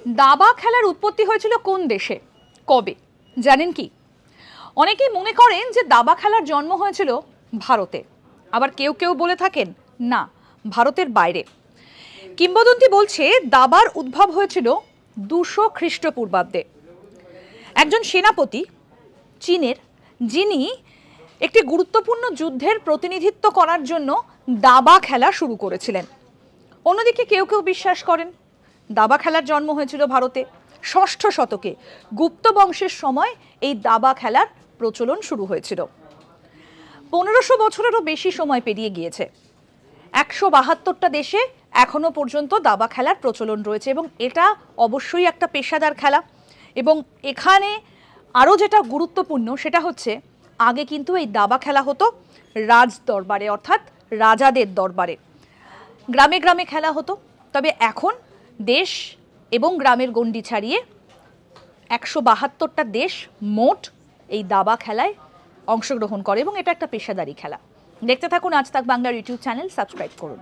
দাবা খেলার উৎপত্তি হয়েছিল কোন দেশে, কবে জানেন কি? অনেকেই মনে করেন যে দাবা খেলার জন্ম হয়েছিল ভারতে, আবার কেউ কেউ বলে থাকেন না, ভারতের বাইরে। কিংবদন্তি বলছে দাবার উদ্ভব হয়েছিল 200 খ্রিস্টপূর্বাব্দে। একজন সেনাপতি চীনের, যিনি একটি গুরুত্বপূর্ণ যুদ্ধের প্রতিনিধিত্ব করার জন্য দাবা খেলা শুরু করেছিলেন। অন্যদিকে কেউ কেউ বিশ্বাস করেন দাবা খেলার জন্ম হয়েছিল ভারতে। 6ষ্ঠ শতকে গুপ্ত বংশের সময় এই দাবা খেলার প্রচলন শুরু হয়েছিল। 1500 বছরেরও বেশি সময় পেরিয়ে গিয়েছে। 172টা দেশে এখনো পর্যন্ত দাবা খেলার প্রচলন রয়েছে এবং এটা অবশ্যই একটা পেশাদার খেলা। এবং এখানে আরও যেটা গুরুত্বপূর্ণ সেটা হচ্ছে, আগে কিন্তু এই দাবা খেলা হতো রাজ দরবারে, অর্থাৎ রাজাদের দরবারে। গ্রামে গ্রামে খেলা হতো, তবে এখন দেশ এবং গ্রামের গণ্ডি ছাড়িয়ে 172টা দেশ মোট এই দাবা খেলায় অংশগ্রহণ করে এবং এটা একটা পেশাদারি খেলা। দেখতে থাকুন আজ তাক বাংলার ইউটিউব চ্যানেল, সাবস্ক্রাইব করুন।